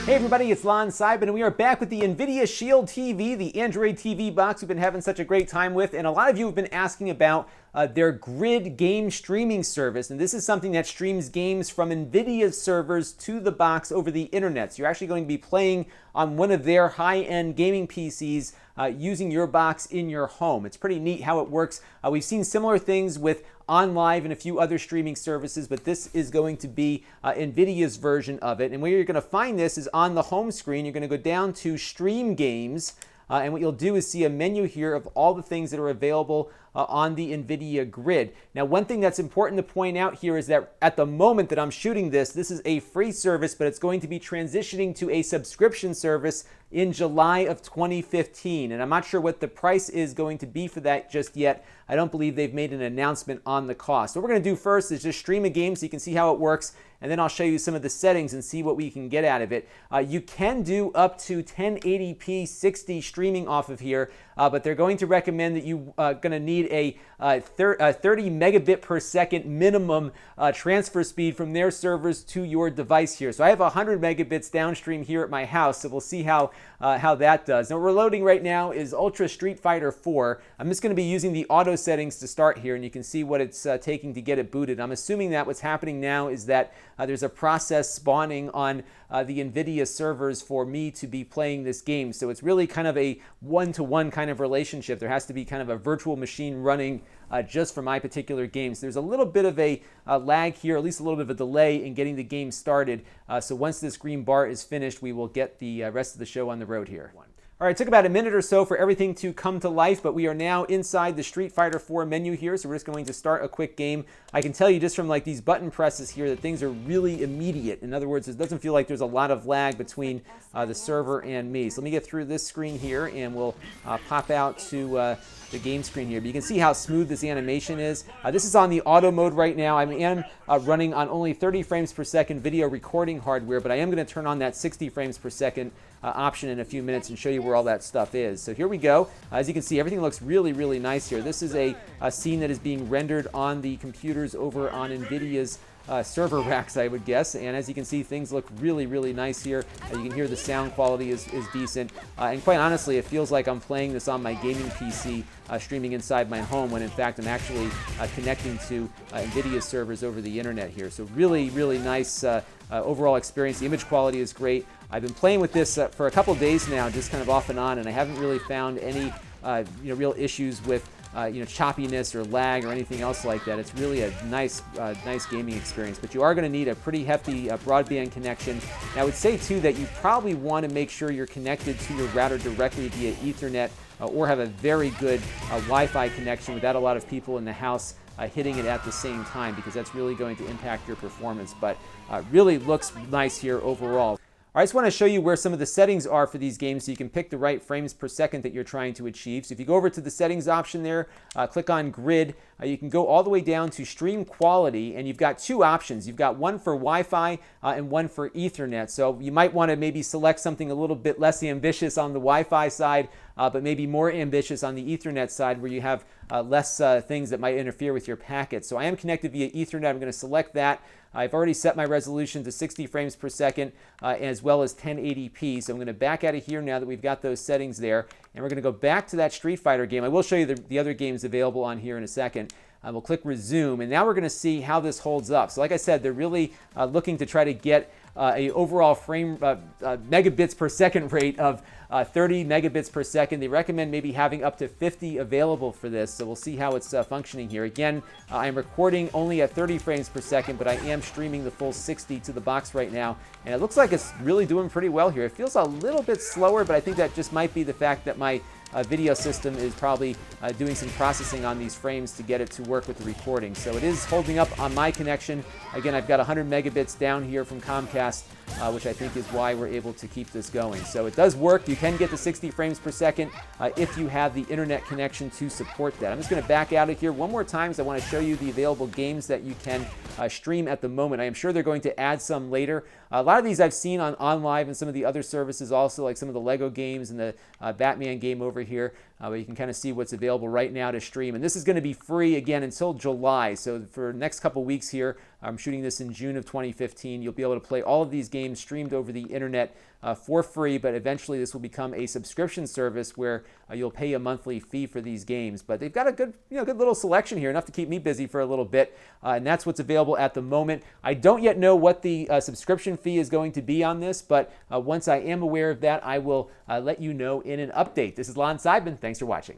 Hey everybody, it's Lon.TV, and we are back with the Nvidia Shield TV, the Android TV box we've been having such a great time with. And a lot of you have been asking about their Grid game streaming service. And this is something that streams games from Nvidia's servers to the box over the internet. So you're actually going to be playing on one of their high-end gaming PCs using your box in your home. It's pretty neat how it works. We've seen similar things with OnLive and a few other streaming services, but this is going to be Nvidia's version of it. And where you're going to find this is on the home screen. You're going to go down to Stream Games, and what you'll do is see a menu here of all the things that are available on the Nvidia Grid. Now, one thing that's important to point out here is that at the moment that I'm shooting this, this is a free service, but it's going to be transitioning to a subscription service in July of 2015. And I'm not sure what the price is going to be for that just yet. I don't believe they've made an announcement on the cost. What we're going to do first is just stream a game so you can see how it works, and then I'll show you some of the settings and see what we can get out of it. You can do up to 1080p 60 streaming off of here, but they're going to recommend that you're going to need a 30 megabit per second minimum transfer speed from their servers to your device here. So I have 100 megabits downstream here at my house, so we'll see how that does. Now, what we're loading right now is Ultra Street Fighter 4. I'm just going to be using the auto settings to start here, and you can see what it's taking to get it booted. I'm assuming that what's happening now is that there's a process spawning on the Nvidia servers for me to be playing this game. So it's really kind of a one-to-one kind of relationship. There has to be kind of a virtual machine running just for my particular games. There's a little bit of a lag here, at least a little bit of a delay in getting the game started. So once this green bar is finished, we will get the rest of the show on the road here. All right, it took about a minute or so for everything to come to life, but we are now inside the Street Fighter 4 menu here, so we're just going to start a quick game. I can tell you just from like these button presses here that things are really immediate. In other words, it doesn't feel like there's a lot of lag between the server and me. So let me get through this screen here, and we'll pop out to the game screen here. But you can see how smooth this animation is. This is on the auto mode right now. I am running on only 30 frames per second video recording hardware, but I am going to turn on that 60 frames per second option in a few minutes and show you where all that stuff is. So here we go. As you can see, everything looks really, really nice here. This is a scene that is being rendered on the computers over on Nvidia's server racks, I would guess. And as you can see, things look really, really nice here. You can hear the sound quality is decent. And quite honestly, it feels like I'm playing this on my gaming PC, streaming inside my home, when in fact I'm actually connecting to Nvidia's servers over the internet here. So really, really nice overall experience. The image quality is great. I've been playing with this for a couple days now, just kind of off and on, and I haven't really found any real issues with choppiness or lag or anything else like that. It's really a nice gaming experience, but you are going to need a pretty hefty broadband connection. And I would say too that you probably want to make sure you're connected to your router directly via Ethernet, or have a very good Wi-Fi connection without a lot of people in the house hitting it at the same time, because that's really going to impact your performance. But really looks nice here overall. I just want to show you where some of the settings are for these games so you can pick the right frames per second that you're trying to achieve. So if you go over to the settings option there, click on Grid, you can go all the way down to Stream Quality, and you've got two options. You've got one for Wi-Fi and one for Ethernet. So you might want to maybe select something a little bit less ambitious on the Wi-Fi side, but maybe more ambitious on the Ethernet side, where you have less things that might interfere with your packets. So I am connected via Ethernet. I'm going to select that. I've already set my resolution to 60 frames per second as well as 1080p. So I'm going to back out of here now that we've got those settings there. And we're going to go back to that Street Fighter game. I will show you the other games available on here in a second. We'll click Resume. And now we're going to see how this holds up. So like I said, they're really looking to try to get a overall frame megabits per second rate of 30 megabits per second. They recommend maybe having up to 50 available for this, so we'll see how it's functioning here. Again, I'm recording only at 30 frames per second, but I am streaming the full 60 to the box right now, and it looks like it's really doing pretty well here. It feels a little bit slower, but I think that just might be the fact that my video system is probably doing some processing on these frames to get it to work with the recording. So it is holding up on my connection. Again, I've got 100 megabits down here from Comcast, which I think is why we're able to keep this going. So it does work. You can get to 60 frames per second if you have the internet connection to support that. I'm just going to back out of here one more time because I want to show you the available games that you can stream at the moment. I am sure they're going to add some later. A lot of these I've seen on OnLive and some of the other services also, like some of the Lego games and the Batman game over here. But you can kind of see what's available right now to stream. And this is going to be free again until July. So for the next couple weeks here, I'm shooting this in June of 2015. You'll be able to play all of these games streamed over the internet for free, but eventually this will become a subscription service where you'll pay a monthly fee for these games. But they've got a good, good little selection here, enough to keep me busy for a little bit, and that's what's available at the moment. I don't yet know what the subscription fee is going to be on this, but once I am aware of that, I will let you know in an update. This is Lon.TV. Thanks for watching.